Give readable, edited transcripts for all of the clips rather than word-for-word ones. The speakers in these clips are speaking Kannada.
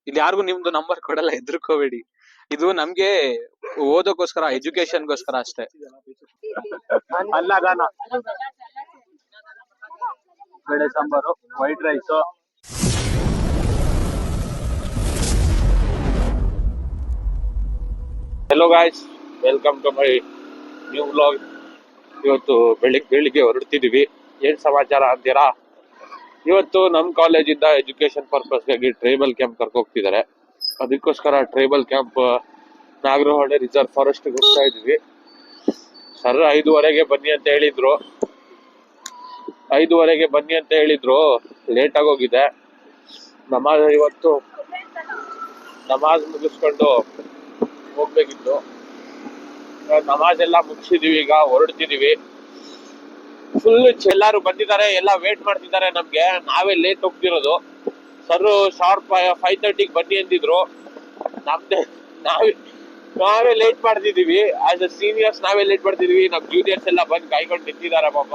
ಇಲ್ಲಿ ಯಾರಿಗೂ ನಿಮ್ದು ನಂಬರ್ ಕೊಡಲ್ಲ, ಹೆದರ್ಕೋಬೇಡಿ. ಇದು ನಮ್ಗೆ ಓದೋಕೋಸ್ಕರ, ಎಜುಕೇಶನ್ಗೋಸ್ಕರ ಅಷ್ಟೇ. ಅನ್ನ ಬೇಳೆ ಸಾಂಬಾರು, white rice. Hello guys, welcome to my new vlog. ಇವತ್ತು ಬೆಳಿಗ್ಗೆ ಹೊರಡ್ತಿದೀವಿ. ಏನ್ ಸಮಾಚಾರ ಅಂತೀರಾ? ಇವತ್ತು ನಮ್ ಕಾಲೇಜಿಂದ ಎಜುಕೇಶನ್ ಪರ್ಪಸ್ಗಾಗಿ ಟ್ರೈಬಲ್ ಕ್ಯಾಂಪ್ ಕರ್ಕೋಗ್ತಿದ್ದಾರೆ. ಅದಕ್ಕೋಸ್ಕರ tribal camp Nagarahole reserve forest ಹೋಗ್ತಾ ಇದೀವಿ. ಸರ್ 5:15ಗೆ ಬನ್ನಿ ಅಂತ ಹೇಳಿದ್ರು. 5:15ಗೆ ಬನ್ನಿ ಅಂತ ಹೇಳಿದ್ರು, ಲೇಟ್ ಆಗೋಗಿದೆ. ಇವತ್ತು ನಮಾಜ್ ಮುಗಿಸ್ಕೊಂಡು ಹೋಗ್ಬೇಕಿತ್ತು. ನಮಾಜ್ ಎಲ್ಲ ಮುಗಿಸಿದೀವಿ, ಈಗ ಹೊರಡ್ತಿದೀವಿ. ಫುಲ್ ಎಲ್ಲಾರು ಬಂದಿದ್ದಾರೆ, ಎಲ್ಲ ವೇಟ್ ಮಾಡ್ತಿದ್ದಾರೆ ನಮ್ಗೆ. ನಾವೇ ಲೇಟ್ ಹೋಗ್ತಿರೋದು. ಸರ್ ಶಾರ್ಪ್ 5:30ಗೆ ಬನ್ನಿ ಅಂದಿದ್ರು. ನಾವೇ ಲೇಟ್ ಮಾಡ್ತಿದೀವಿ. ಆಸ್ ಅ ಸೀನಿಯರ್ಸ್ ನಾವೇ ಲೇಟ್ ಮಾಡ್ತಿದೀವಿ. ನಮ್ ಜೂನಿಯರ್ಸ್ ಎಲ್ಲ ಬಂದು ಕಾಯ್ಕೊಂಡು ನಿಂತಿದ್ದಾರೆ ಪಾಪ.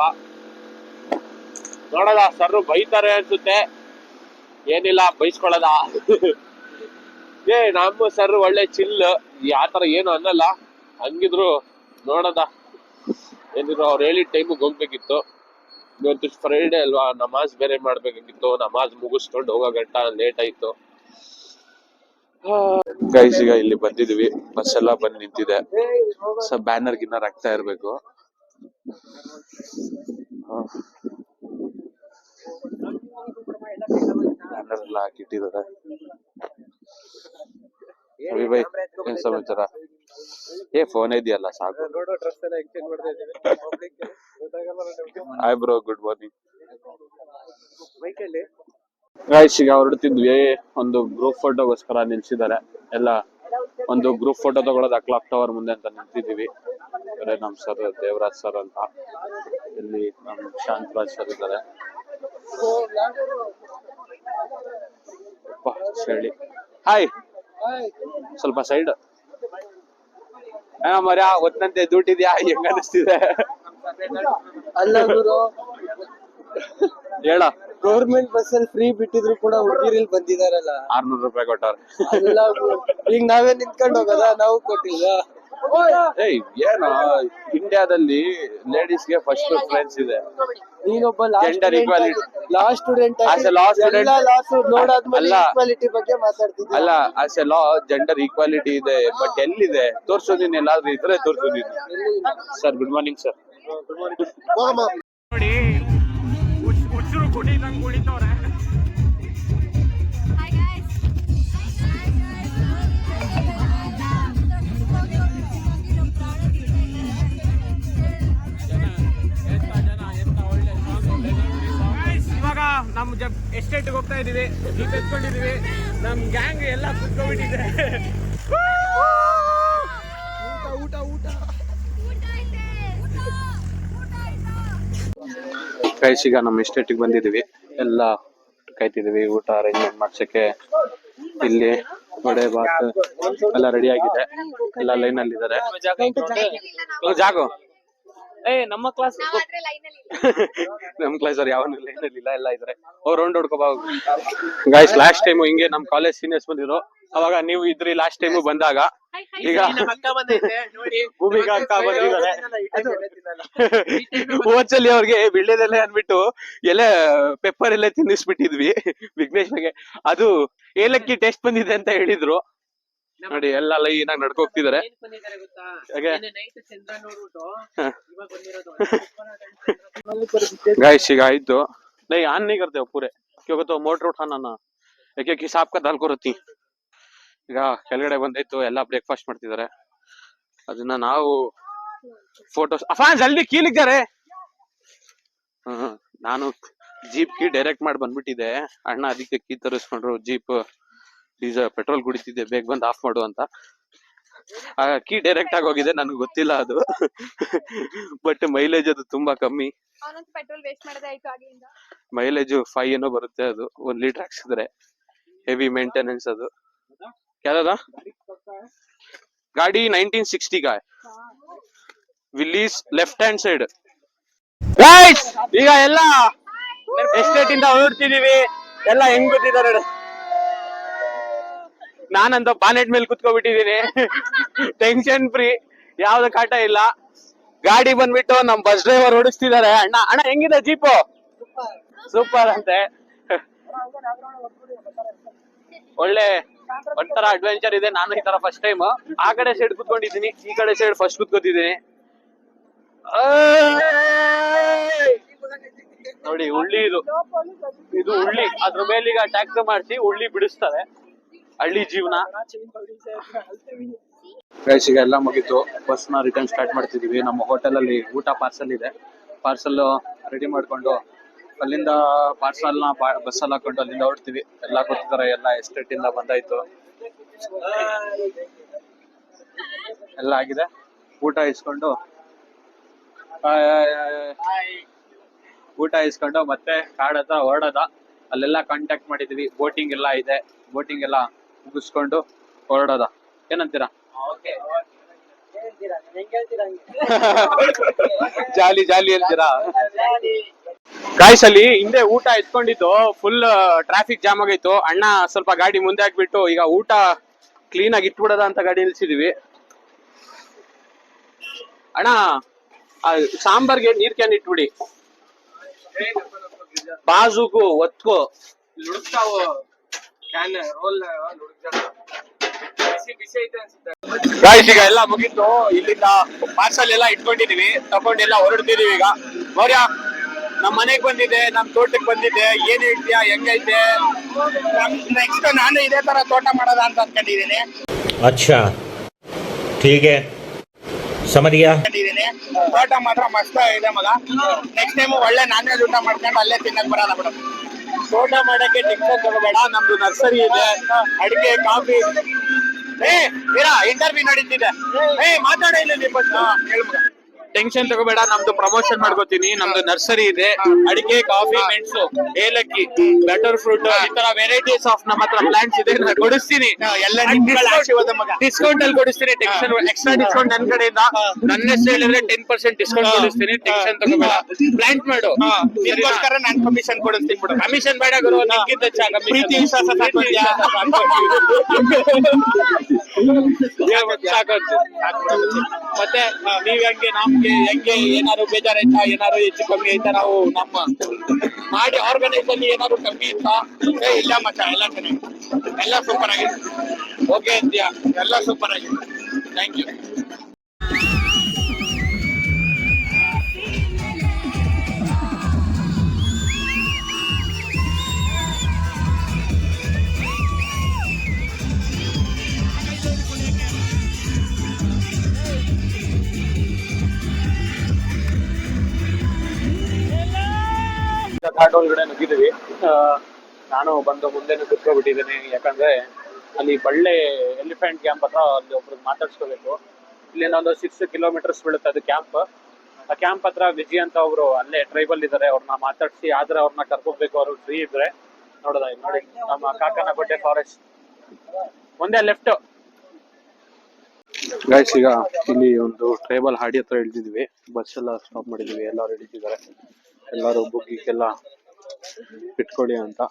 ನೋಡೋದ, ಸರ್ ಬೈತಾರೆ ಅನ್ಸುತ್ತೆ. ಏನಿಲ್ಲ, ಬೈಸ್ಕೊಳ್ಳೋದ. ನಮ್ಮ ಸರ್ ಒಳ್ಳೆ ಚಿಲ್, ಆತರ ಏನು ಅನ್ನಲ್ಲ. ಹಂಗಿದ್ರು ನೋಡೋದ, ಏನಿದ್ರು ಅವ್ರು ಹೇಳಿದ ಟೈಮಿಗೆ ಹೋಗ್ಬೇಕಿತ್ತು. ಇವತ್ತು ಫ್ರೈಡೆ ಅಲ್ವಾ, ನಮಾಜ್ ಬೇರೆ ಮಾಡ್ಬೇಕಾಗಿತ್ತು. ನಮಾಜ್ ಮುಗಿಸ್ಕೊಂಡು ಹೋಗೋ ಗಂಟ ಲೇಟ್ ಆಯ್ತು. ಗೈಸ್, ಈಗ ಇಲ್ಲಿ ಬಂದಿದೀವಿ. ಬಸ್ ಎಲ್ಲ ಬಂದ್ ನಿಂತಿದೆ. ಬ್ಯಾನರ್ ಗಿನ್ನರ್ ಹಾಕ್ತಾ ಇರ್ಬೇಕು. ಬ್ಯಾನರ್ ಎಲ್ಲ ಹಾಕಿಟ್ಟಿದ್ದಾರೆ. ಬೈ, ಏನ್ ಸಮಾಚಾರ? ಫೋನ್ ಇದೆಯಲ್ಲ ಸಾಕು. Hi bro, good morning. Guys, ಈಗ ಹೊರಡ್ತಿದ್ವಿ. ಒಂದು ಗ್ರೂಪ್ ಫೋಟೋಗೋಸ್ಕರ ನಿಲ್ಸಿದ್ದಾರೆ ಎಲ್ಲ. ಒಂದು ಗ್ರೂಪ್ ಫೋಟೋ ತಗೊಳ್ಳೋದು ಕ್ಲಾಕ್ ಟವರ್ ಮುಂದೆ ಅಂತ ನಿಂತಿದೀವಿ. ನಮ್ ಸರ್ ದೇವರಾಜ್ ಸರ್ ಅಂತ, ಇಲ್ಲಿ ನಮ್ ಶಾಂತರಾಜ್ ಸರ್ ಇದ್ದಾರೆ. ಹೇಳಿ ಹಾಯ್. ಸ್ವಲ್ಪ ಸೈಡ್ ಮರ್ಯಾ, ಒತ್ತಂತೆ ದುಡ್ಡಿದ್ಯಾ? ಹೆಂಗ ಅನಿಸ್ತಿದೆ? ಅಲ್ಲ ಗುರು, ಹೇಳ. ಗೌರ್ಮೆಂಟ್ ಬಸ್ ಅಲ್ಲಿ ಫ್ರೀ ಬಿಟ್ಟಿದ್ರು ಕೂಡ ಹುಡುಗಿರಿಲ್ ಬಂದಿದಾರಲ್ಲ. 600 ರೂಪಾಯಿ ಕೊಟ್ಟಾರ. ಈಗ ನಾವೇ ನಿಂತ್ಕೊಂಡು ಹೋಗೋದ? ನಾವು ಕೊಟ್ಟಿಲ್ಲ. ಏನು ಇಂಡಿಯಾದಲ್ಲಿ ಲೇಡೀಸ್ಗೆ ಫಸ್ಟ್ ಪ್ರಿಫರೆನ್ಸ್ ಇದೆ. ನೀನೊಬ್ಬ ಜೆಂಡರ್ ಈಕ್ವಾಲಿಟಿ ಲಾಸ್ಟ್ ಸ್ಟೂಡೆಂಟ್ ನೋಡಾದ್ಮೇಲೆ ಈಕ್ವಾಲಿಟಿ ಬಗ್ಗೆ ಮಾತಾಡ್ತಿದ್ದೆ. ಅಲ್ಲ, as a law gender equality ಇದೆ, ಬಟ್ ಎಲ್ಲಿದೆ ತೋರ್ಸು. ನೀನ್ ಎಲ್ಲಾದ್ರೂ ಇದ್ರೆ ತೋರ್ಸು ನೀನು. Sir good morning sir. ನೋಡಿ, ಹುಚ್ಚರು ಕುಡಿದಂಗ್ ಕುಡಿತವ್ರೆ. ಇವಾಗ ನಮ್ ಎಸ್ಟೇಟ್ ಹೋಗ್ತಾ ಇದೀವಿ. ಜೀಪ್ ಎತ್ಕೊಂಡಿದೀವಿ. ನಮ್ ಗ್ಯಾಂಗ್ ಎಲ್ಲ ಕುತ್ಕೊಂಡ್ಬಿಟ್ಟಿದೆ. ಊಟ ಊಟ ಗೈಸ್, ಈಗ ನಮ್ಮ ಎಸ್ಟೇಟಿಗೆ ಬಂದಿದೀವಿ. ಎಲ್ಲ ಕಾಯ್ತಿದೀವಿ ಊಟ ಅರೇಂಜ್ಮೆಂಟ್ ಮಾಡ್ಸಕ್ಕೆ. ಇಲ್ಲಿ ವಡೆ ಬಾತ್ ಎಲ್ಲ ರೆಡಿ ಆಗಿದೆ. ಎಲ್ಲ ಲೈನ್ ಅಲ್ಲಿ ಇದಾರೆ. ಜಾಗೋ ನಮ್ಮ ಕ್ಲಾಸ್ ಅವ್ರು ಯಾವ ಲೈನ್ ಅಲ್ಲಿ ಇಲ್ಲ, ಎಲ್ಲ ಇದಾರೆ. ರೌಂಡ್ ಹೊಡ್ಕೋಬಾ. ಗೈಸ್, ಲಾಸ್ಟ್ ಟೈಮ್ ಹಿಂಗೆ ನಮ್ ಕಾಲೇಜ್ ಸೀನಿಯರ್ಸ್ ಬಂದಿದ್ರು. ಅವಾಗ ನೀವು ಇದ್ರಿ ಲಾಸ್ಟ್ ಟೈಮ್ ಬಂದಾಗ. ಈಗ ಭೂಮಿಕಾ ಅಕ್ಕ ಬಂದಿದ್ದಾರೆ. ಹೋದ್ಸಲಿ ಅವ್ರಿಗೆ ಬಿಳ್ಳೆದೆಲೆ ಅನ್ಬಿಟ್ಟು ಎಲೆ ಪೆಪ್ಪರ್ ಎಲ್ಲ ತಿನ್ನಿಸ್ಬಿಟ್ಟಿದ್ವಿ ವಿಘ್ನೇಶ್ಗೆ. ಅದು ಏಲಕ್ಕಿ ಟೇಸ್ಟ್ ಬಂದಿದೆ ಅಂತ ಹೇಳಿದ್ರು. ನೋಡಿ, ಎಲ್ಲ ಲೈನ್ ಆಗಿ ನಡ್ಕೋಗ್ತಿದ್ದಾರೆ. गाइस ಈಗ ಆಯ್ತು. नहीं ऑन नहीं करते हो पूरे, क्योंकि तो मोटर उठाना ना एक एक हिसाब का दाल को रहती. ಈಗ ಕೆಳಗಡೆ ಬಂದಾಯ್ತು. ಎಲ್ಲ ಬ್ರೇಕ್ಫಾಸ್ಟ್ ಮಾಡ್ತಿದ್ದಾರೆ. ಅದನ್ನ ನಾವು ಫೋಟೋಸ್ ಜಲ್ದಿ ಕೀಲಿದ್ದಾರೆ. ನಾನು ಜೀಪ್ ಕಿ ಡೈರೆಕ್ಟ್ ಮಾಡಿ ಬಂದ್ಬಿಟ್ಟಿದೆ. ಅಣ್ಣ ಅದಕ್ಕೆ ಕೀ ತರಿಸ್ಕೊಂಡ್ರು. ಜೀಪ್ ಡೀಸೆಲ್ ಪೆಟ್ರೋಲ್ ಕುಡಿತಿದ್ದೆ, ಬೇಗ ಬಂದು ಆಫ್ ಮಾಡು ಅಂತ. ಕೀ ಡೈರೆಕ್ಟ್ ಆಗಿ ಹೋಗಿದೆ, ನನಗೆ ಗೊತ್ತಿಲ್ಲ ಅದು. ಬಟ್ ಮೈಲೇಜ್ ಅದು ತುಂಬಾ ಕಮ್ಮಿ. ಮೈಲೇಜ್ 5 ಏನೋ ಬರುತ್ತೆ. ಅದು 1 ಲೀಟರ್ ಹಾಕ್ಸಿದ್ರೆ ಹೆವಿ ಮೇಂಟೆನೆನ್ಸ್ ಅದು. ಯಾವ್ದ ಗಾಡಿ 1960 का है. Willis left hand side. Guys, ಈಗ ಎಲ್ಲ ಎಸ್ಟೇಟ್ ಇಂದ ಹೊರಡ್ತಿದೀವಿ. ಎಲ್ಲ ಹೆಂಗ್ ಗೊತ್ತಿದ್ದಾರೆ. ನಾನಂತ ಬಾನೆಟ್ ಮೇಲೆ ಕುತ್ಕೊಬಿಟ್ಟಿದೀನಿ. ಟೆನ್ಷನ್ ಫ್ರೀ, ಯಾವ್ದು ಕಾಟ ಇಲ್ಲ. ಗಾಡಿ ಬಂದ್ಬಿಟ್ಟು ನಮ್ ಬಸ್ ಡ್ರೈವರ್ ಓಡಿಸ್ತಿದ್ದಾರೆ. ಅಣ್ಣ ಅಣ್ಣ ಹೆಂಗಿದೆ ಜೀಪು? ಸೂಪರ್ ಅಂತೆ. ಒಳ್ಳೆ ಒಂಥರ ಅಡ್ವೆಂಚರ್ ಇದೆ. ನಾನು ಈ ತರ ಫಸ್ಟ್ ಟೈಮ್ ಆ ಕಡೆ ಸೈಡ್ ಕುತ್ಕೊಂಡಿದ್ದೀನಿ, ಈ ಕಡೆ ಸೈಡ್ ಫಸ್ಟ್ ಕುತ್ಕೊತಿದ್ದೀನಿ. ನೋಡಿ ಉಳ್ಳಿ, ಇದು ಉಳ್ಳಿ. ಅದ್ರ ಮೇಲೆ ಈಗ ಟ್ಯಾಕ್ಟರ್ ಮಾಡಿಸಿ ಉಳ್ಳಿ ಬಿಡಿಸ್ತಾರೆ. ಹಳ್ಳಿ ಜೀವನ. ಈಗ ಎಲ್ಲ ಮುಗೀತು, ಬಸ್ ನ ರಿಟರ್ನ್ ಸ್ಟಾರ್ಟ್ ಮಾಡ್ತಿದೀವಿ. ನಮ್ಮ ಹೋಟೆಲ್ ಅಲ್ಲಿ ಊಟ ಪಾರ್ಸಲ್ ಇದೆ. ಪಾರ್ಸಲ್ ರೆಡಿ ಮಾಡ್ಕೊಂಡು ಅಲ್ಲಿಂದ ಪಾರ್ಸಲ್ ನ ಬಸ್ ಅಲ್ಲಿ ಹಾಕೊಂಡು ಅಲ್ಲಿಂದ ಹೊರಡ್ತೀವಿ. ಎಲ್ಲ ಗೊತ್ತಿದ್ದಾರೆ, ಎಲ್ಲ ಎಸ್ಟೇಟ್ ಇಂದ ಬಂದಾಯ್ತು, ಎಲ್ಲ ಆಗಿದೆ. ಊಟ ಇಸ್ಕೊಂಡು ಮತ್ತೆ ಕಾಡ್ ಹತ್ರ ಹೊರಡೋದ. ಅಲ್ಲೆಲ್ಲ ಕಾಂಟ್ಯಾಕ್ಟ್ ಮಾಡಿದೀವಿ, ಬೋಟಿಂಗ್ ಎಲ್ಲ ಇದೆ. ಬೋಟಿಂಗ್ ಎಲ್ಲ ಮುಗಿಸ್ಕೊಂಡು ಹೊರಡೋದ. ಏನಂತೀರಾ? ಜಾಲಿ ಜಾಲಿ ಅಂತೀರಾ? ಗಾಯ್ಸ್, ಅಲ್ಲಿ ಹಿಂದೆ ಊಟ ಎತ್ಕೊಂಡಿದ್ದು ಫುಲ್ ಟ್ರಾಫಿಕ್ ಜಾಮ್ ಆಗೈತು. ಅಣ್ಣ ಸ್ವಲ್ಪ ಗಾಡಿ ಮುಂದೆ ಹಾಕ್ಬಿಟ್ಟು ಈಗ ಊಟ ಕ್ಲೀನ್ ಆಗಿ ಇಟ್ಬಿಡೋದ ಅಂತ ಗಾಡಿ ನಿಲ್ಸಿದೀವಿ. ಅಣ್ಣ ಸಾಂಬಾರ್ಗೆ ನೀರ್ ಕ್ಯಾನ್ ಇಟ್ಬಿಡಿ. ಬಾಜುಕು ಒತ್ಕೋ ಗಾಯ್ಸ್, ಈಗ ಎಲ್ಲ ಮುಗಿತು. ಇಲ್ಲಿಂದ ಪಾರ್ಸಲ್ ಎಲ್ಲ ಇಟ್ಕೊಂಡಿದೀವಿ, ತಗೊಂಡೆಲ್ಲ ಹೊರಡ್ತಿದೀವಿ. ಈಗ ಮೌರ್ಯ ನಮ್ ಮನೆಗ್ ಬಂದಿದೆ, ನಮ್ ತೋಟಕ್ಕೆ ಬಂದಿದೆ. ಏನ್ ಹೇಳ್ತೀಯಾ, ಹೆಂಗೈತೆ? ನೆಕ್ಸ್ಟ್ ನಾನು ಇದೇ ತರ ತೋಟ ಮಾಡೋದ ಅಂತ ಅನ್ಕೊಂಡಿದೀನಿ. अच्छा ठीक है, समझ गया. ತೋಟ ಮಾತ್ರ ಮಸ್ತ್ ಇದೆ ಮಗ. ನೆಕ್ಸ್ಟ್ ಟೈಮ್ ಒಳ್ಳೆ ನಾನ್ ವೆಜ್ ಊಟ ಮಾಡ್ಕೊಂಡು ಅಲ್ಲೇ ತಿನ್ನಕ್ ಬರಲ್ಲ ಬಿಡು. ತೋಟ ಮಾಡಕ್ಕೆ ಟೆನ್ಷನ್ ತಗೋಬೇಡ, ನಮ್ದು ನರ್ಸರಿ ಇದೆ, ಅಡಿಕೆ, ಕಾಫಿ. ಇಂಟರ್ವ್ಯೂ ನಡೀತಿದೆ, ಮಾತಾಡ ಇಲ್ಲ ನಿಮ್ಮ ಟೆನ್ಷನ್ ತಗೋಬೇಡ, ನಮ್ದು ಪ್ರಮೋಷನ್ ಮಾಡ್ಕೋತೀನಿ. ನಮ್ದು ನರ್ಸರಿ ಇದೆ, ಅಡಿಕೆ, ಕಾಫಿ, ಮೆಣಸು, ಏಲಕ್ಕಿ, ಬಟರ್ ಫ್ರೂಟ್, ಈ ತರ ವೆರೈಟೀಸ್ ಆಫ್ ನಮ್ಮ ಹತ್ರ ಪ್ಲಾಂಟ್ಸ್ ಇದೆ. ನಾನು ಕೊಡಿಸ್ತೀನಿ, ಡಿಸ್ಕೌಂಟ್ ಅಲ್ಲಿ ಕೊಡಿಸ್ತೀನಿ. ಟೆನ್ಷನ್, ಎಕ್ಸ್ಟ್ರಾ ಡಿಸ್ಕೌಂಟ್ ನನ್ನ ಕಡೆಯಿಂದ. ನನ್ನ ಹೆಸರು ಹೇಳಿದ್ರೆ 10% ಡಿಸ್ಕೌಂಟ್ ಕೊಡಿಸ್ತೀನಿ. ಟೆನ್ಷನ್ ತಗೋಬೇಡ, ಪ್ಲಾಂಟ್ ಮಾಡು. ನಾನು ಕಮಿಷನ್ ಕೊಡಿಸ್ತೀನಿ ಬಿಡು. ಕಮಿಷನ್ ಬೇಡ ಗುರು, ನಿಮ್ಗಿಂತ ಪ್ರೀತಿ ವಿಶ್ವಾಸ ಮತ್ತೆ ನೀವ್ ಹೆಂಗೆ, ನಮ್ಗೆ ಹೆಂಗೆ, ಏನಾದ್ರು ಬೇಜಾರಾಯ್ತಾ, ಏನಾದ್ರು ಹೆಚ್ಚು ಕಮ್ಮಿ ಆಯ್ತಾ, ನಾವು ನಮ್ಮ ಮಾಡಿ ಆರ್ಗನೈಸ್ ಅಲ್ಲಿ ಏನಾದ್ರು ಕಮ್ಮಿ ಇತ್ತಾ? ಇಲ್ಲ ಮಚ್ಚ, ಎಲ್ಲ ಚೆನ್ನಾಗಿ, ಎಲ್ಲ ಸೂಪರ್ ಆಗಿದೆ. ಓಕೆ ಅಂತೀಯಾ? ಎಲ್ಲ ಸೂಪರ್ ಆಗಿದೆ. Thank you. ಘಾಟ್ ಒಳಗಡೆ ನುಗ್ಗಿದೀವಿ. ನಾನು ಬಂದು ಮುಂದೆನೂ ಕುತ್ಕೊಬಿಟ್ಟಿದ್ದೀನಿ, ಯಾಕಂದ್ರೆ ಅಲ್ಲಿ ಬಳ್ಳೆ ಎಲಿಫೆಂಟ್ ಕ್ಯಾಂಪ್ ಹತ್ರ ಅಲ್ಲಿ ಒಬ್ರಿಗೆ ಮಾತಾಡ್ಸ್ಕೋಬೇಕು. ಇಲ್ಲಿಂದ ಒಂದು 6 ಕಿಲೋಮೀಟರ್ಸ್ ಬೀಳುತ್ತೆ ಅದು ಕ್ಯಾಂಪ್. ಆ ಕ್ಯಾಂಪ್ ಹತ್ರ ವಿಜಿ ಅಂತ ಒಬ್ರು ಅಲ್ಲೇ ಟ್ರೈಬಲ್ ಇದಾರೆ, ಅವ್ರನ್ನ ಮಾತಾಡ್ಸಿ ಆದ್ರೆ ಅವ್ರನ್ನ ಕರ್ಕೋಬೇಕು. ಅವ್ರು ಫ್ರೀ ಇದ್ರೆ ನೋಡೋದ. ನೋಡಿ ನಮ್ಮ ಕಾಕನಕೋಟೆ ಫಾರೆಸ್ಟ್ ಮುಂದೆ ಲೆಫ್ಟ್. ಗೈಸ್, ಈಗ ಇಲ್ಲಿ ಒಂದು ಟ್ರೈಬಲ್ ಹಾಡಿ ಹತ್ರ ಇಳಿದಿದ್ವಿ. ಬಸ್ ಎಲ್ಲ ಸ್ಟಾಪ್ ಮಾಡಿದೀವಿ, ಎಲ್ಲರೂ ಇಳಿದಿದ್ದಾರೆ. ಎಲ್ಲರೂ ಬುಗ್ಗಿಗೆಲ್ಲ ಇಟ್ಕೊಳ್ಳಿ ಅಂತ.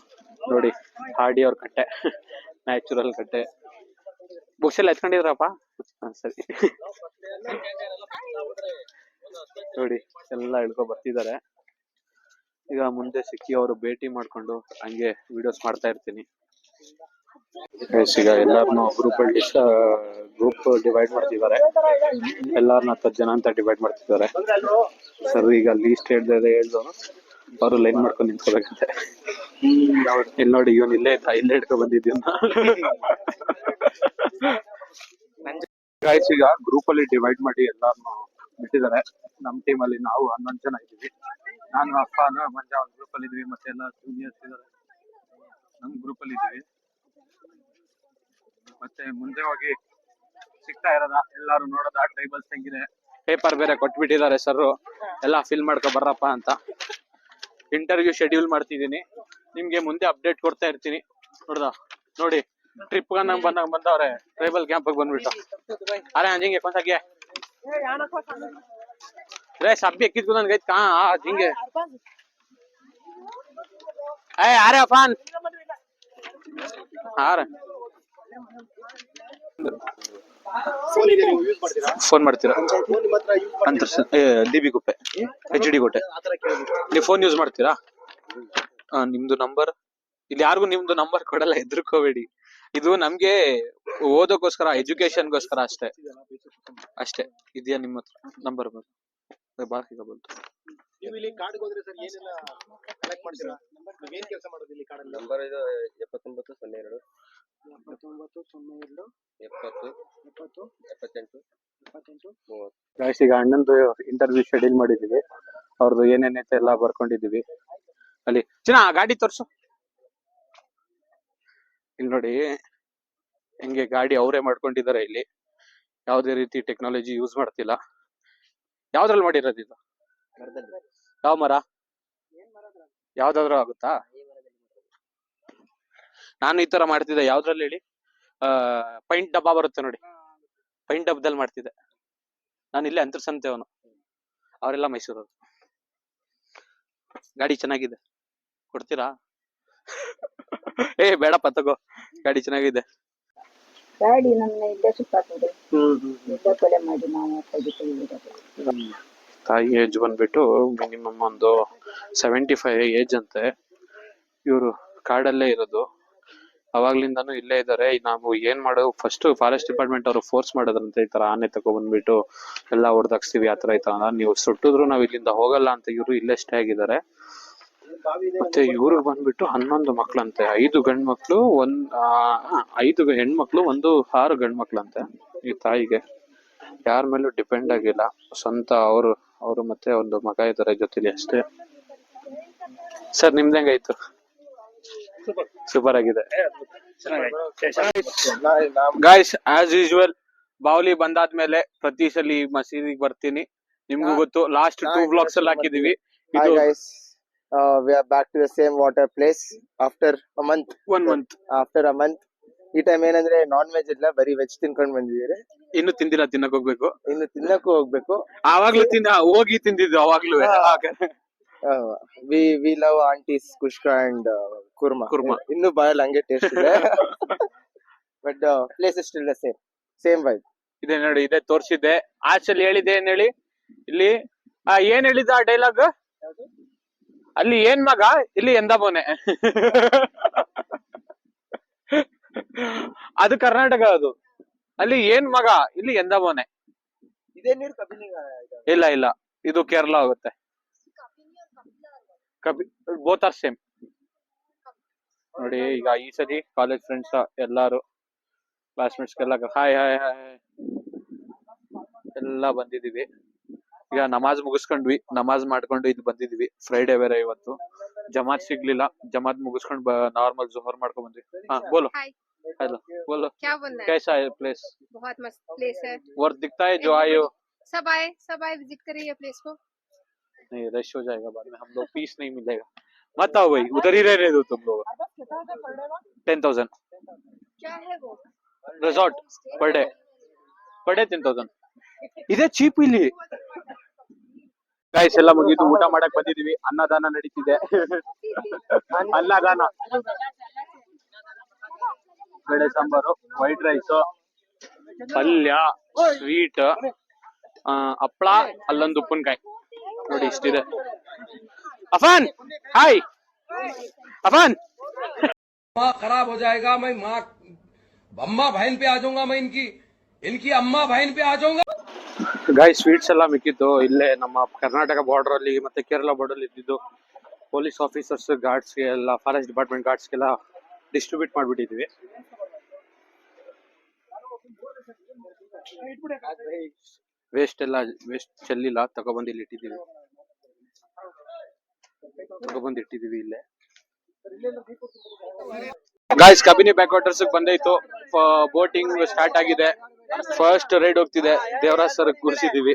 ನೋಡಿ ಹಾಡಿ ಅವ್ರ ಕಟ್ಟೆ, ನ್ಯಾಚುರಲ್ ಕಟ್ಟೆ. ಬುಕ್ಸ್ ಎಲ್ಲ ಎತ್ಕೊಂಡಿದ್ರಪ್ಪ? ಸರಿ. ನೋಡಿ ಎಲ್ಲ ಇಳ್ಕೊ ಬರ್ತಿದ್ದಾರೆ. ಈಗ ಮುಂದೆ ಸಿಕ್ಕಿ ಅವರು ಭೇಟಿ ಮಾಡ್ಕೊಂಡು ಹಂಗೆ ವಿಡಿಯೋಸ್ ಮಾಡ್ತಾ ಇರ್ತೀನಿ. ಈಗ ಎಲ್ಲಾರನ್ನು ಗ್ರೂಪ್ ಡಿವೈಡ್ ಮಾಡ್ತಿದ್ದಾರೆ. ಎಲ್ಲಾರನ್ನ 10 ಜನ ಅಂತ ಡಿವೈಡ್ ಮಾಡ್ತಿದ್ದಾರೆ. ಸರ್ ಈಗ ಲೀಸ್ಟ್ ಹೇಳ್ದವರು ಅವರು ಲೈನ್ ಮಾಡ್ಕೊಂಡು ನಿಂತ್ಕೋಬೇಕಂತೆ. ಇಲ್ಲಿ ನೋಡಿ, ಇವನ್ ಇಲ್ಲೇ ಇಟ್ಕೊಂಡ್ ಬಂದಿದ್ದೀನ. ಗಾಯ್ಸ್, ಈಗ ಗ್ರೂಪ್ ಅಲ್ಲಿ ಡಿವೈಡ್ ಮಾಡಿ ಎಲ್ಲಾರನ್ನು ಬಿಟ್ಟಿದ್ದಾರೆ. ನಮ್ ಟೀಮ್ ಅಲ್ಲಿ ನಾವು 11 ಜನ ಇದ್ದೀವಿ. ನಾನು, ಅಪ್ಪಾನ, ಮಂಜ ಒಂದ್ ಗ್ರೂಪ್ ಅಲ್ಲಿ ಇದೀವಿ, ಮತ್ತೆ ಎಲ್ಲ ಜೂನಿಯರ್ಸ್ ಇದಾರೆ ನಮ್ ಗ್ರೂಪ್ ಅಲ್ಲಿ ಇದೀವಿ. ಮತ್ತೆ ಮುಂದೆ ಹೋಗಿ ಸಿಗ್ತಾ ಇರೋದ, ಎಲ್ಲಾರು ನೋಡೋದ ಟ್ರೈಬಲ್ಸ್ ಹೆಂಗಿದೆ. ಪೇಪರ್ ಬೇರೆ ಕೊಟ್ಬಿಟ್ಟಿದ್ದಾರೆ ಸರ್, ಎಲ್ಲ ಫಿಲ್ ಮಾಡ್ಕೊ ಬರ್ರಪ್ಪ ಅಂತ. ಇಂಟರ್ವ್ಯೂ ಶೆಡ್ಯೂಲ್ ಮಾಡ್ತಿದ್ದೀನಿ, ನಿಮ್ಗೆ ಮುಂದೆ ಅಪ್ಡೇಟ್ ಕೊಡ್ತಾ ಇರ್ತೀನಿ. ನೋಡಿ ಟ್ರಿಪ್ ಬಂದವ್ರೆ ಟ್ರೈಬಲ್ ಕ್ಯಾಂಪ್ ಬಂದ್ಬಿಟ್ಟು. ಅರೆ ಹಿಂಗೆ ಕೊಂಸಾಗೆ ರೇ ಸಬ್ಬಿ ಎಕ್ಕಿದ್ಕು ನನ್ಗೆ ಐತ್ ಕಾ ಹಿಂಗೆ. ಅರೆ ಅಫಾನ್ ಹಾರ ಫೋನ್ ಮಾಡ್ತೀರಾ ಡಿ ಬಿ ಗುಪ್ಪೆ HD ಕೋಟೆ. ನೀವು ಫೋನ್ ಯೂಸ್ ಮಾಡ್ತೀರಾ? ನಿಮ್ದು ನಂಬರ್ ಇಲ್ಲಿ ಯಾರಿಗೂ ನಿಮ್ದು ನಂಬರ್ ಕೊಡಲ್ಲ, ಹೆದರ್ಕೋಬೇಡಿ. ಇದು ನಮ್ಗೆ ಓದೋಕೋಸ್ಕರ, ಎಜುಕೇಶನ್ಗೋಸ್ಕರ ಅಷ್ಟೇ ಅಷ್ಟೇ. ಇದೆಯಾ ನಿಮ್ಮ ಹತ್ರ ನಂಬರ್? ಬಾಕಿ ಬಂತು. ನೀವು ಇಲ್ಲಿ ಕಾಡಿಗೆ ಹೋದ್ರೆ ಸರ್ ಏನೆಲ್ಲ ಕಲೆಕ್ಟ್ ಮಾಡ್ತೀರಾ? ಏನ್ ಕೆಲಸ ಮಾಡೋದು ಇಲ್ಲಿ ಕಾಡಲ್ಲಿ? ನಂಬರ್ ಇದು 7902 7902 70 70 78 78 30. ಗಾಯ್ಸ್, ಈಗ ಅಣ್ಣಂದು ಇಂಟರ್ವ್ಯೂ ಶೆಡ್ಯೂಲ್ ಮಾಡಿದೀವಿ. ಅವ್ರದ್ದು ಏನೇನೈತೆ ಎಲ್ಲ ಬರ್ಕೊಂಡಿದೀವಿ. ಅಲ್ಲಿ ಚಿನ್ನ ಗಾಡಿ ತೋರ್ಸು. ಇಲ್ಲಿ ನೋಡಿ ಹೆಂಗೆ ಗಾಡಿ ಅವರೇ ಮಾಡ್ಕೊಂಡಿದ್ದಾರೆ. ಇಲ್ಲಿ ಯಾವುದೇ ರೀತಿ ಟೆಕ್ನಾಲಜಿ ಯೂಸ್ ಮಾಡ್ತಿಲ್ಲ. ಯಾವ್ದ್ರಲ್ಲಿ ಮಾಡಿರೋದು ಇದು? ಯಾವ ಮರ? ಯಾವ್ದಾದ್ರು ಆಗುತ್ತಾ? ನಾನು ಈ ತರ ಮಾಡ್ತಿದ್ದೆ. ಯಾವ್ದ್ರಲ್ಲಿ ಹೇಳಿ? ಪೈಂಟ್ ಡಬ್ಬ ಬರುತ್ತೆ ನೋಡಿ, ಪೈಂಟ್ ಡಬ್ಬದಲ್ಲಿ ಮಾಡ್ತಿದ್ದೆ ನಾನು. ಇಲ್ಲೇ ಅಂತರ್ಸಂತೆವನು, ಅವರೆಲ್ಲ ಮೈಸೂರವರು. ಗಾಡಿ ಚೆನ್ನಾಗಿದೆ, ಕೊಡ್ತೀರಾ? ಬೇಡಪ್ಪ ತಗೋ, ಗಾಡಿ ಚೆನ್ನಾಗಿದೆ. ಗಾಡಿ ನನ್ನ ಇಲ್ಲೇ ಸುತ್ತಾಕ್ಬಿಡಿ, ಇಲ್ಲೇ ಕೊಲೆ ಮಾಡಿ ನಾವು ತೆಗಿತೀವಿ. ತಾಯಿ ಏಜ್ ಬಂದ್ಬಿಟ್ಟು ಮಿನಿಮಮ್ ಒಂದು 75 ಏಜ್ ಅಂತೆ. ಇವರು ಕಾಡಲ್ಲೇ ಇರೋದು, ಅವಾಗ್ಲಿಂದಾನು ಇಲ್ಲೇ ಇದ್ದಾರೆ. ನಾವು ಏನ್ ಮಾಡೋದು, ಫಸ್ಟ್ ಫಾರೆಸ್ಟ್ ಡಿಪಾರ್ಟ್ಮೆಂಟ್ ಅವರು ಫೋರ್ಸ್ ಮಾಡೋದ್ರಂತೆ, ಈ ತರ ಆನೆ ತಗೊಬಂದ್ಬಿಟ್ಟು ಎಲ್ಲ ಹೊಡೆದಾಕ್ಸ್ತೀವಿ ಆತರ ಈ ತರ. ನೀವು ಸುಟ್ಟಿದ್ರು ನಾವ್ ಇಲ್ಲಿಂದ ಹೋಗಲ್ಲ ಅಂತ ಇವರು ಇಲ್ಲೇ ಸ್ಟೇ ಆಗಿದ್ದಾರೆ. ಮತ್ತೆ ಇವ್ರಿಗೆ ಬಂದ್ಬಿಟ್ಟು 11 ಮಕ್ಳಂತೆ. 5 ಗಂಡ್ ಮಕ್ಳು, 5 ಹೆಣ್ಮಕ್ಳು, 6 ಗಂಡ್ ಮಕ್ಳಂತೆ. ಈ ತಾಯಿಗೆ ಯಾರ ಮೇಲೂ ಡಿಪೆಂಡ್ ಆಗಿಲ್ಲ, ಸ್ವಂತ ಅವರು ಮತ್ತೆ ಒಂದು ಮಗ ಇದ್ದಾರೆ ಜೊತೆಲಿ ಅಷ್ಟೇ. ಸರ್ ನಿಮ್ದು ಹೆಂಗಾಯ್ತು? ಸೂಪರ್ ಆಗಿದೆ ಗಾಯ್ಸ್. ಆಸ್ ಯೂಶುವಲ್ ಬಾವಲಿ ಬಂದಾದ್ಮೇಲೆ ಪ್ರತಿ ಸಲ ಮಸೀದಿಗೆ ಬರ್ತೀನಿ. ನಿಮ್ಗೂ ಗೊತ್ತು, ಲಾಸ್ಟ್ 2 vlogs ಅಲ್ಲಿ ಹಾಕಿದೀವಿ. Hi guys, we are back to the same water place after a month. 1 month After a month. ಈ ಟೈಮ್ ಏನಂದ್ರೆ ನಾನ್ ವೆಜ್ ಇಲ್ಲ, ಬರೀ ವೆಜ್ ತಿನ್ಕೊಂಡ್ ಬಂದಿದ್ದೀರಿ. ಇನ್ನು ತಿಂದಿಲ್ಲ, ತಿನ್ನಕ್ ಹೋಗ್ಬೇಕು. ಇನ್ನು ತಿನ್ನಕ್ಕೂ ಹೋಗ್ಬೇಕು. ಆವಾಗ್ಲೂ ಹೋಗಿ ತಿಂದಿದ್ದು ಅವಾಗ್ಲೂ. we love aunties kushka and kurma. ಇನ್ನು ಬಾಯಲ್ಲಿ ಹಂಗೆ ಟೇಸ್ಟ್ ಇದೆ. But place is still the same vibe ಇದೆ ನೋಡಿ. ಇದೆ ತೋರ್ಸಿದ್ದೆ, ಆಚಲ್ಲಿ ಹೇಳಿದೆ. ಏನ್ ಹೇಳಿ ಇಲ್ಲಿ? ಏನ್ ಹೇಳಿದ ಆ ಡೈಲಾಗ್? ಅಲ್ಲಿ ಏನ್ ಮಗ, ಇಲ್ಲಿ ಎಂದ ಬೋನೆ. ಅದು ಕರ್ನಾಟಕ. ಅದು ಅಲ್ಲಿ ಏನ್ ಮಗ, ಇಲ್ಲಿ ಎಂದ ಬೋನೆ. ಇದೇ ನೀರು ಕಬಿನಿ? ಇಲ್ಲ, ಇದು ಕೇರಳ ಆಗುತ್ತೆ. ಬೋತ್ ಆರ್ ಸೇಮ್ ನೋಡಿ. ಈಗ ಈ ಸತಿ ಕಾಲೇಜ್ ಫ್ರೆಂಡ್ಸ್ ಎಲ್ಲಾರು, ಕ್ಲಾಸ್ಮೇಟ್ಸ್ಗೆಲ್ಲ ಹಾಯ್ ಎಲ್ಲ ಬಂದಿದೀವಿ. ಈಗ ನಮಾಜ್ ಮುಗಿಸ್ಕೊಂಡ್ವಿ, ನಮಾಜ್ ಮಾಡ್ಕೊಂಡು ಇದು ಬಂದಿದ್ವಿ. ಫ್ರೈಡೆ ಬೇರೆ ಇವತ್ತು, ಜಮಾತ್ ಸಿಗ್ಲಿಲ್ಲ. ಜಮಾತ್ ಮುಗಿಸ್ಕೊಂಡು ನಾರ್ಮಲ್ ಜೋಹರ್ ಮಾಡ್ಕೊಂಡ್ ಬಂದ್ವಿ. ಬೋಲೋ. हेलो, बोलो क्या बोलना है? कैसा है प्लेस? बहुत मस्त प्लेस है। और दिखता है जो आए हो? सब आए विजिट करिए प्लेस को। नहीं, रश हो जाएगा बाद में, हम लोग पीस नहीं मिलेगा। मत आओ भाई, उधर ही रहने दो तुम लोग। 10,000 क्या है वो? रिसोर्ट पर डे 10,000 ಇದೆ ಚೀಪ್ ಇಲ್ಲಿ. ಗೈಸ್ ಎಲ್ಲ ಮುಗಿದು ಊಟ ಮಾಡಕ್ ಬಂದಿದೀವಿ. ಅನ್ನದಾನ ನಡೀತಿದೆ. ಅನ್ನದಾನ, ಬೇಳೆ ಸಾಂಬಾರು, ವೈಟ್ ರೈಸ್, ಪಲ್ಯ, ಸ್ವೀಟ್, ಹಪ್ಪಳ, ಅಲ್ಲೊಂದು ಉಪ್ಪಿನಕಾಯಿ ನೋಡಿ ಇಷ್ಟಿದೆ. अफान हाय अफान खराब हो जाएगा। मैं माँ अम्मा बहन पे आ जाऊंगा, मैं इनकी अम्मा बहन पे आ जाऊंगा। ಗಾಯ್ಸ್ ಸ್ವೀಟ್ಸ್ ಎಲ್ಲ ಮಿಕ್ಕಿದ್ದು ಇಲ್ಲೇ ನಮ್ಮ ಕರ್ನಾಟಕ ಬಾರ್ಡರ್ ಅಲ್ಲಿ ಮತ್ತೆ ಕೇರಳ ಬಾರ್ಡರ್ ಅಲ್ಲಿ ಇದ್ದಿದ್ದು ಪೊಲೀಸ್ ಆಫೀಸರ್ಸ್, ಗಾರ್ಡ್ಸ್ಗೆ ಎಲ್ಲ, ಫಾರೆಸ್ಟ್ ಡಿಪಾರ್ಟ್ಮೆಂಟ್ ಗಾರ್ಡ್ಸ್ಗೆಲ್ಲ ಡಿಸ್ಟ್ರಿಬ್ಯೂಟ್ ಮಾಡ್ಬಿಟ್ಟಿದೀವಿ. ವೇಸ್ಟ್ ಚೆಲ್ಲಿಲ್ಲ, ತಗೊಬಂದು ಇಲ್ಲಿ ಇಟ್ಟಿದೀವಿ ಇಲ್ಲೇ. ಗಾಯ್ಸ್ ಕಬಿನಿ ಬ್ಯಾಕ್ ವಾಟರ್ಸ್ ಬಂದಾಯ್ತು. ಬೋಟಿಂಗ್ ಸ್ಟಾರ್ಟ್ ಆಗಿದೆ. ಫಸ್ಟ್ ರೈಡ್ ಹೋಗ್ತಿದೆ. ದೇವರಾಜ್ ಸರ್ ಕೂರಿಸಿದೀವಿ.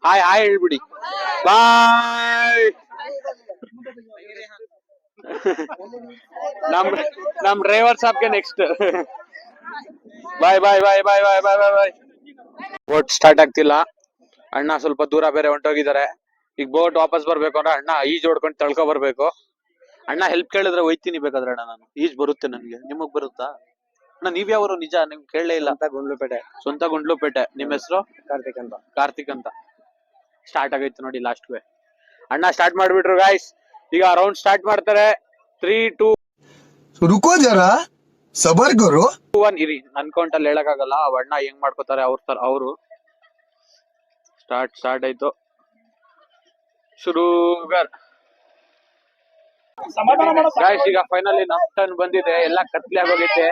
ಹಾಯ್ ಹೇಳ್ಬಿಡಿ. ಬಾಯ್. ನಮ್ ಡ್ರೈವರ್ ಸಾಬ್ಗೆ ನೆಕ್ಸ್ಟ್. ಬಾಯ್. ಬೋಟ್ ಸ್ಟಾರ್ಟ್ ಆಗ್ತಿಲ್ಲ. ಅಣ್ಣ ಸ್ವಲ್ಪ ದೂರ ಬೇರೆ ಹೊಂಟೋಗಿದ್ದಾರೆ. ಈಗ ಬೋಟ್ ವಾಪಸ್ ಬರ್ಬೇಕು ಅಂದ್ರೆ ಅಣ್ಣ ಈಜ್ ಹೊಡ್ಕೊಂಡು ತಳ್ಕೊ ಬರ್ಬೇಕು. ಅಣ್ಣ ಹೆಲ್ಪ್ ಕೇಳಿದ್ರೆ ಹೋಯ್ತೀನಿ ಬೇಕಾದ್ರೆ. ಅಣ್ಣ ನಾನು ಈಜ್ ಬರುತ್ತೆ ನನ್ಗೆ, ನಿಮಗ್ ಬರುತ್ತಾ? ನೀವ್ಯಾವರು ನಿಜ ನಿಮ್ ಕೇಳಲೇ ಇಲ್ಲ. ಅಂತ ಗುಂಡ್ಲುಪೇಟೆ. ಸ್ವಂತ ಗುಂಡ್ಲುಪೇಟೆ. ನಿಮ್ ಹೆಸರು? ಕಾರ್ತಿಕ್ ಅಂತ. ಕಾರ್ತಿಕ್ ಅಂತ. ಸ್ಟಾರ್ಟ್ ಆಗೈತೆ ನೋಡಿ ಲಾಸ್ಟ್ ವೇ. ಅಣ್ಣ ಸ್ಟಾರ್ಟ್ ಮಾಡ್ಬಿಟ್ರು ಗಾಯ್ಸ್. ಈಗ ರೌಂಡ್ ಸ್ಟಾರ್ಟ್ ಮಾಡ್ತಾರೆ. 3, 2, रुको जरा सबर करो 1 ಇರಿ. ನನ್ ಕೌಂಟ್ ಅಲ್ಲಿ ಹೇಳಕ್ಕಾಗಲ್ಲ. ಅಣ್ಣ ಹೆಂಗ್ ಮಾಡ್ಕೋತಾರೆ ಅವರು. ಸ್ಟಾರ್ಟ್ ಆಯ್ತು. ಶುರುಗರ್ ಗಾಯ್ಸ್. ಈಗ ಫೈನಲಿ ನಮ್ ಟರ್ನ್ ಬಂದಿದೆ. ಎಲ್ಲ ಕತ್ಲೆ ಆಗೋಗೈತೆ.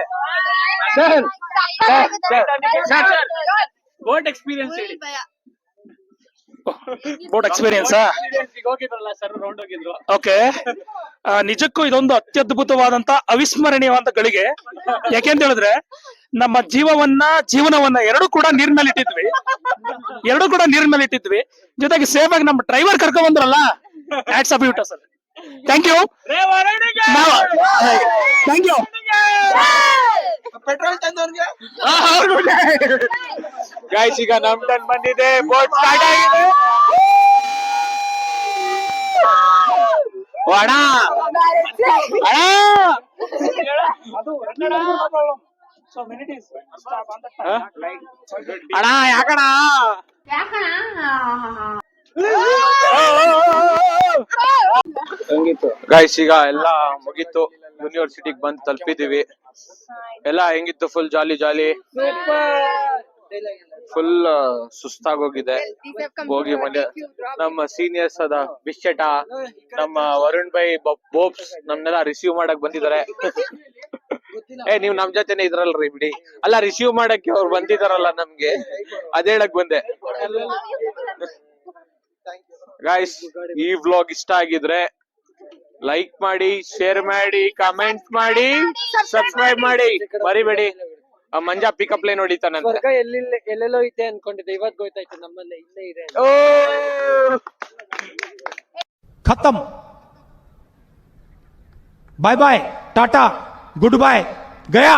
ಬೋಟ್ ಎಕ್ಸ್ಪೀರಿಯನ್ಸ್ ಹೇಳಿ. ಬೋಟ್ ಎಕ್ಸ್ಪೀರಿಯನ್ಸ್ ಹೋಗಿದ್ರಲ್ಲ ಸರ್, ರೌಂಡ್ ಹೋಗಿದ್ರು. ಓಕೆ, ನಿಜಕ್ಕೂ ಇದೊಂದು ಅತ್ಯದ್ಭುತವಾದಂತ ಅವಿಸ್ಮರಣೀಯವಾದ ಗಳಿಗೆ. ಯಾಕೆಂತ ಹೇಳಿದ್ರೆ ನಮ್ಮ ಜೀವನವನ್ನ ಎರಡೂ ಕೂಡ ನೀರಿನಲ್ಲಿಟ್ಟಿದ್ವಿ. ಜೊತೆಗೆ ಸೇಫ್ ಆಗಿ ನಮ್ಮ ಡ್ರೈವರ್ ಕರ್ಕೊಂಡ್ ಬಂದ್ರಲ್ಲ, hats off you sir. Thank you. Guys ಈಗ ನಮ್ ಟರ್ನ್ ಬಂದಿದೆ. ಬೋಟ್ ಸ್ಟಾರ್ಟ್ ಆಗಿದೆ. ಅಣ್ಣ ಯಾಕಣ ಗಾಯ್ಸ್ ಈಗ ಎಲ್ಲ ಮುಗೀತು. ಯೂನಿವರ್ಸಿಟಿಗೆ ಬಂದು ತಲುಪಿದೀವಿ. ಎಲ್ಲ ಹೆಂಗಿತ್ತು? Full jolly. ಫುಲ್ ಸುಸ್ತಾಗೋಗಿದೆ. ಹೋಗಿ ಮನೆ ನಮ್ಮ ಸೀನಿಯರ್ಸ್ ಅದ ಬಿಶ್ಚಟ, ನಮ್ಮ ವರುಣ್ ಬೈ ಬೋಬ್ಸ್ ನಮ್ನೆಲ್ಲ ರಿಸೀವ್ ಮಾಡಕ್ ಬಂದಿದ್ದಾರೆ. ನೀವ್ ನಮ್ ಜೊತೆನೆ ಇದ್ರಲ್ರಿ ಬಿಡಿ. ಅಲ್ಲ, ರಿಸೀವ್ ಮಾಡಕ್ಕೆ ಅವ್ರು ಬಂದಿದಾರಲ್ಲ ನಮ್ಗೆ, ಅದ್ ಹೇಳಕ್ ಬಂದೆ. ಗಾಯ್ಸ್, ಈ ವ್ಲಾಗ್ ಇಷ್ಟ ಆಗಿದ್ರೆ ಲೈಕ್ ಮಾಡಿ, ಶೇರ್ ಮಾಡಿ, ಕಮೆಂಟ್ ಮಾಡಿ, ಸಬ್ಸ್ಕ್ರೈಬ್ ಮಾಡಿ, ಮರಿಬೇಡಿ. ಮಂಜಾ ಪಿಕಪ್ ಲೈನ್ ಹೊಡಿತಾನಂತೆ. ಎಲ್ಲೆಲ್ಲೋ ಇದೆ ಅನ್ಕೊಂಡಿದ್ದೆ, ಇವತ್ತು ಗೊತ್ತಾಯ್ತು ನಮ್ಮಲ್ಲೇ ಇಲ್ಲೇ ಇದೆ. खत्म, bye bye, tata, goodbye, गया.